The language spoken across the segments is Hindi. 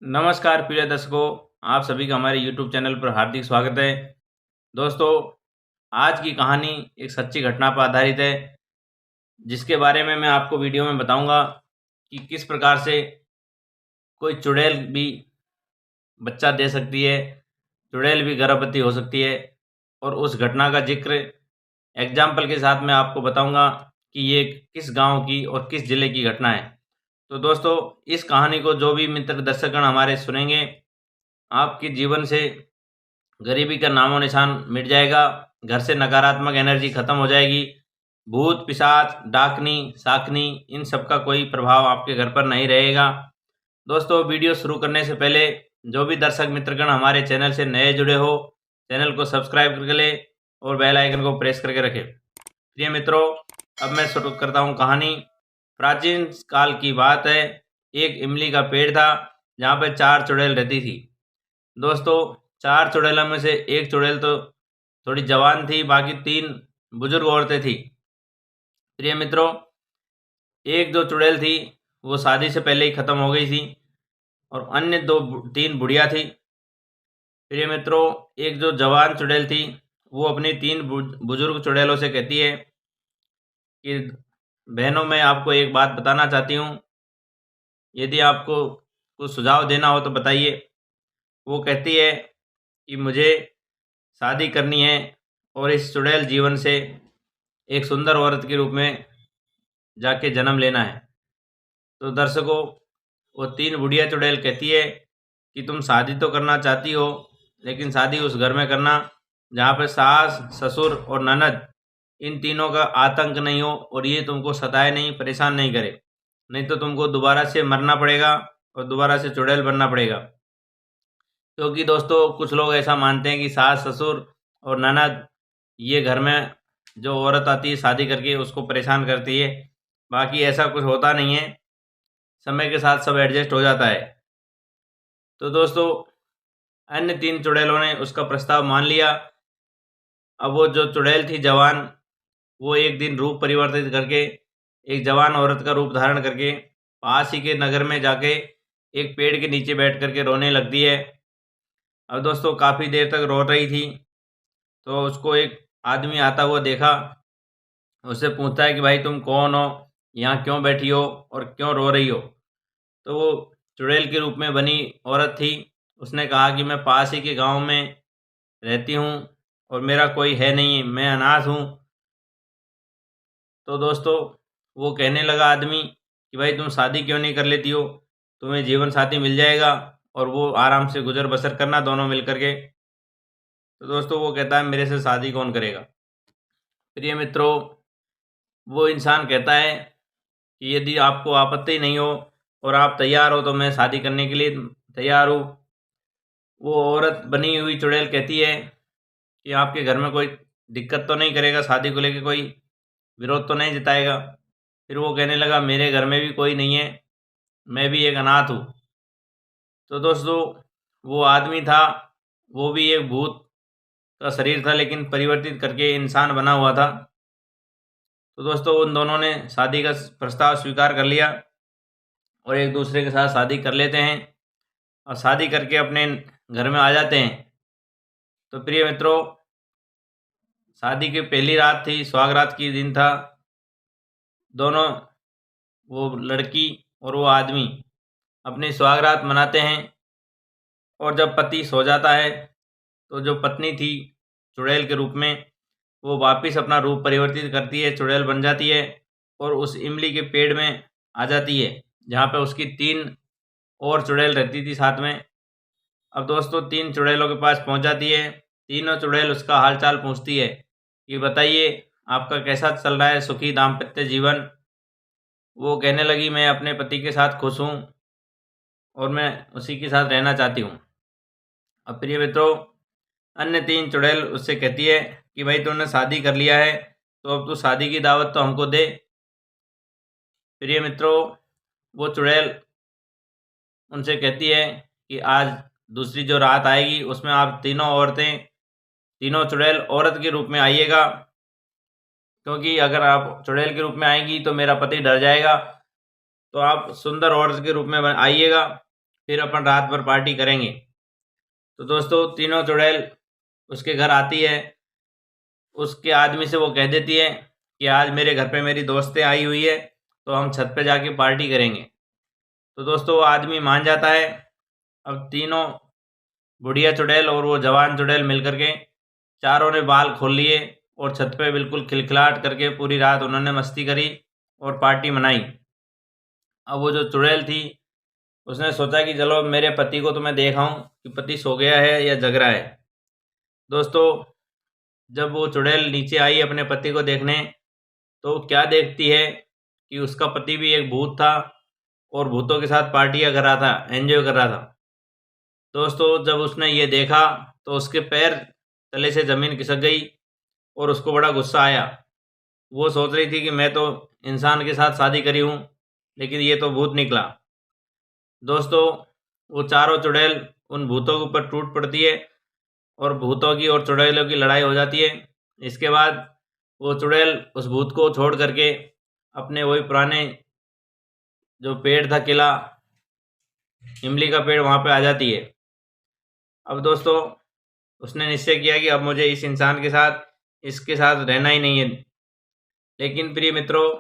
नमस्कार प्रिय दर्शकों, आप सभी का हमारे YouTube चैनल पर हार्दिक स्वागत है। दोस्तों, आज की कहानी एक सच्ची घटना पर आधारित है, जिसके बारे में मैं आपको वीडियो में बताऊंगा कि किस प्रकार से कोई चुड़ैल भी बच्चा दे सकती है, चुड़ैल भी गर्भवती हो सकती है। और उस घटना का जिक्र एग्जाम्पल के साथ मैं आपको बताऊंगा कि ये किस गांव की और किस ज़िले की घटना है। तो दोस्तों, इस कहानी को जो भी मित्र दर्शकगण हमारे सुनेंगे, आपके जीवन से गरीबी का नामो निशान मिट जाएगा, घर से नकारात्मक एनर्जी खत्म हो जाएगी, भूत पिशाच डाकनी साकनी इन सब का कोई प्रभाव आपके घर पर नहीं रहेगा। दोस्तों, वीडियो शुरू करने से पहले जो भी दर्शक मित्रगण हमारे चैनल से नए जुड़े हो, चैनल को सब्सक्राइब करके ले और बेल आइकन को प्रेस करके रखें। प्रिय मित्रों, अब मैं शुरू करता हूँ कहानी। प्राचीन काल की बात है। एक इमली का पेड़ था जहाँ पर 4 चुड़ैल रहती थी। दोस्तों, 4 चुड़ैलों में से एक चुड़ैल तो थोड़ी जवान थी, बाकी 3 बुजुर्ग औरतें थी। प्रिय मित्रों, एक जो चुड़ैल थी वो शादी से पहले ही ख़त्म हो गई थी और अन्य 3 बुढ़िया थी। प्रिय मित्रों, एक जो जवान चुड़ैल थी वो अपनी 3 बुजुर्ग चुड़ैलों से कहती है कि बहनों, मैं आपको एक बात बताना चाहती हूँ, यदि आपको कुछ सुझाव देना हो तो बताइए। वो कहती है कि मुझे शादी करनी है और इस चुड़ैल जीवन से एक सुंदर औरत के रूप में जाके जन्म लेना है। तो दर्शकों, वो 3 बुढ़िया चुड़ैल कहती है कि तुम शादी तो करना चाहती हो, लेकिन शादी उस घर में करना जहाँ पर सास ससुर और ननद इन तीनों का आतंक नहीं हो और ये तुमको सताए नहीं, परेशान नहीं करे, नहीं तो तुमको दोबारा से मरना पड़ेगा और दोबारा से चुड़ैल बनना पड़ेगा। क्योंकि दोस्तों, कुछ लोग ऐसा मानते हैं कि सास ससुर और ननद ये घर में जो औरत आती है शादी करके उसको परेशान करती है। बाकी ऐसा कुछ होता नहीं है, समय के साथ सब एडजस्ट हो जाता है। तो दोस्तों, अन्य 3 चुड़ैलों ने उसका प्रस्ताव मान लिया। अब वो जो चुड़ैल थी जवान, वो एक दिन रूप परिवर्तित करके एक जवान औरत का रूप धारण करके पास ही के नगर में जाके एक पेड़ के नीचे बैठ करके रोने लगती है। अब दोस्तों, काफ़ी देर तक रो रही थी, तो उसको एक आदमी आता हुआ देखा। उससे पूछता है कि भाई तुम कौन हो, यहाँ क्यों बैठी हो और क्यों रो रही हो। तो वो चुड़ैल के रूप में बनी औरत थी। उसने कहा कि मैं पास ही के गांव में रहती हूँ और मेरा कोई है नहीं, मैं अनाथ हूँ। तो दोस्तों, वो कहने लगा आदमी कि भाई तुम शादी क्यों नहीं कर लेती हो, तुम्हें जीवन साथी मिल जाएगा और वो आराम से गुजर बसर करना दोनों मिल करके। तो दोस्तों, वो कहता है मेरे से शादी कौन करेगा। प्रिय मित्रों, वो इंसान कहता है कि यदि आपको आपत्ति नहीं हो और आप तैयार हो तो मैं शादी करने के लिए तैयार हूँ। वो औरत बनी हुई चुड़ैल कहती है कि आपके घर में कोई दिक्कत तो नहीं करेगा, शादी को लेकर कोई विरोध तो नहीं जताएगा। फिर वो कहने लगा मेरे घर में भी कोई नहीं है, मैं भी एक अनाथ हूँ। तो दोस्तों, वो आदमी था, वो भी एक भूत का शरीर था लेकिन परिवर्तित करके इंसान बना हुआ था। तो दोस्तों, उन दोनों ने शादी का प्रस्ताव स्वीकार कर लिया और एक दूसरे के साथ शादी कर लेते हैं और शादी करके अपने घर में आ जाते हैं। तो प्रिय मित्रों, शादी की पहली रात थी, सुहागरात की दिन था। दोनों, वो लड़की और वो आदमी अपनी सुहागरात मनाते हैं और जब पति सो जाता है तो जो पत्नी थी चुड़ैल के रूप में, वो वापस अपना रूप परिवर्तित करती है, चुड़ैल बन जाती है और उस इमली के पेड़ में आ जाती है जहाँ पे उसकी 3 और चुड़ैल रहती थी साथ में। अब दोस्तों, 3 चुड़ैलों के पास पहुँच जाती है। तीनों चुड़ैल उसका हालचाल पूछती है कि बताइए आपका कैसा चल रहा है सुखी दाम्पत्य जीवन। वो कहने लगी मैं अपने पति के साथ खुश हूँ और मैं उसी के साथ रहना चाहती हूँ। अब प्रिय मित्रों, अन्य 3 चुड़ैल उससे कहती है कि भाई तूने शादी कर लिया है तो अब तू शादी की दावत तो हमको दे। प्रिय मित्रों, वो चुड़ैल उनसे कहती है कि आज दूसरी जो रात आएगी उसमें आप तीनों औरतें, तीनों चुड़ैल औरत के रूप में आइएगा, क्योंकि अगर आप चुड़ैल के रूप में आएंगी तो मेरा पति डर जाएगा। तो आप सुंदर औरत के रूप में आइएगा फिर अपन रात भर पार्टी करेंगे। तो दोस्तों तीनों चुड़ैल उसके घर आती है। उसके आदमी से वो कह देती है कि आज मेरे घर पे मेरी दोस्तें आई हुई है, तो हम छत पे जाके पार्टी करेंगे। तो दोस्तों वो आदमी मान जाता है। अब तीनों बुढ़िया चुड़ैल और वो जवान चुड़ैल मिलकर के चारों ने बाल खोल लिए और छत पे बिल्कुल खिलखिलाहट करके पूरी रात उन्होंने मस्ती करी और पार्टी मनाई। अब वो जो चुड़ैल थी उसने सोचा कि चलो मेरे पति को तो मैं देखाऊं कि पति सो गया है या जग रहा है। दोस्तों जब वो चुड़ैल नीचे आई अपने पति को देखने, तो क्या देखती है कि उसका पति भी एक भूत था और भूतों के साथ पार्टियां कर रहा था, एंजॉय कर रहा था। दोस्तों जब उसने ये देखा तो उसके पैर तले से ज़मीन खिसक गई और उसको बड़ा गुस्सा आया। वो सोच रही थी कि मैं तो इंसान के साथ शादी करी हूँ, लेकिन ये तो भूत निकला। दोस्तों वो चारों चुड़ैल उन भूतों के ऊपर टूट पड़ती है और भूतों की और चुड़ैलों की लड़ाई हो जाती है। इसके बाद वो चुड़ैल उस भूत को छोड़ करके अपने वही पुराने जो पेड़ था, किला इमली का पेड़, वहाँ पे आ जाती है। अब दोस्तों उसने निश्चय किया कि अब मुझे इस इंसान के साथ, इसके साथ रहना ही नहीं है। लेकिन प्रिय मित्रों,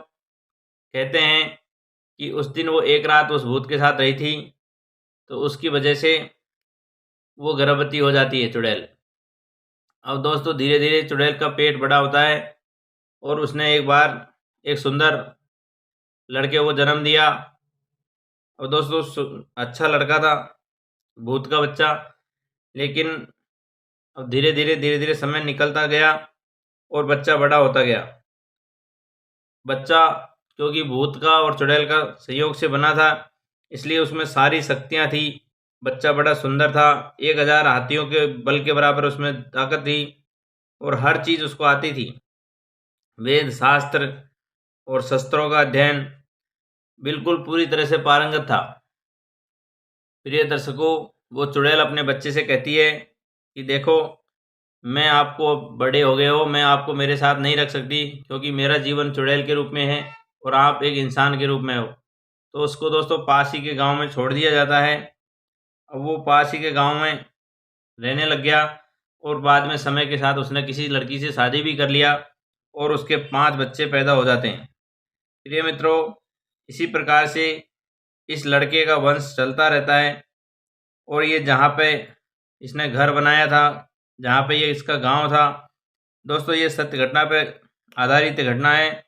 कहते हैं कि उस दिन वो एक रात उस भूत के साथ रही थी, तो उसकी वजह से वो गर्भवती हो जाती है चुड़ैल। अब दोस्तों धीरे धीरे चुड़ैल का पेट बड़ा होता है और उसने एक बार एक सुंदर लड़के को जन्म दिया। और दोस्तों अच्छा लड़का था, भूत का बच्चा। लेकिन अब धीरे धीरे समय निकलता गया और बच्चा बड़ा होता गया। बच्चा क्योंकि भूत का और चुड़ैल का सहयोग से बना था, इसलिए उसमें सारी शक्तियाँ थी। बच्चा बड़ा सुंदर था, 1000 हाथियों के बल के बराबर उसमें ताकत थी और हर चीज़ उसको आती थी। वेद शास्त्र और शस्त्रों का अध्ययन बिल्कुल पूरी तरह से पारंगत था। प्रिय दर्शकों, वो चुड़ैल अपने बच्चे से कहती है कि देखो, मैं आपको बड़े हो गए हो, मैं आपको मेरे साथ नहीं रख सकती, क्योंकि मेरा जीवन चुड़ैल के रूप में है और आप एक इंसान के रूप में हो। तो उसको दोस्तों पास ही के गांव में छोड़ दिया जाता है। अब वो पास ही के गांव में रहने लग गया और बाद में समय के साथ उसने किसी लड़की से शादी भी कर लिया और उसके 5 बच्चे पैदा हो जाते हैं। प्रिय मित्रों, इसी प्रकार से इस लड़के का वंश चलता रहता है और ये जहाँ पे इसने घर बनाया था, जहाँ पे ये इसका गांव था, दोस्तों ये सत्य घटना पे आधारित घटना है।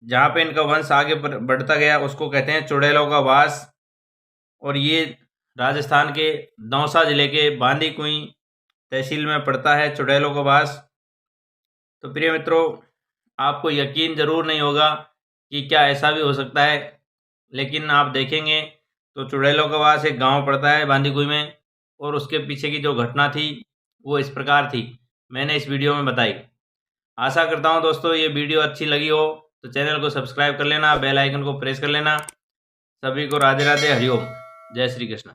जहाँ पे इनका वंश आगे बढ़ता गया उसको कहते हैं चुड़ैलों का वास। और ये राजस्थान के दौसा जिले के बांदीकुई तहसील में पड़ता है चुड़ैलों का वास। तो प्रिय मित्रों, आपको यकीन ज़रूर नहीं होगा कि क्या ऐसा भी हो सकता है, लेकिन आप देखेंगे तो चुड़ैलों का वास एक गांव पड़ता है बांदीकुई में, और उसके पीछे की जो घटना थी वो इस प्रकार थी, मैंने इस वीडियो में बताई। आशा करता हूं दोस्तों ये वीडियो अच्छी लगी हो तो चैनल को सब्सक्राइब कर लेना, बेल आइकन को प्रेस कर लेना। सभी को राधे राधे, हरिओम, जय श्री कृष्ण।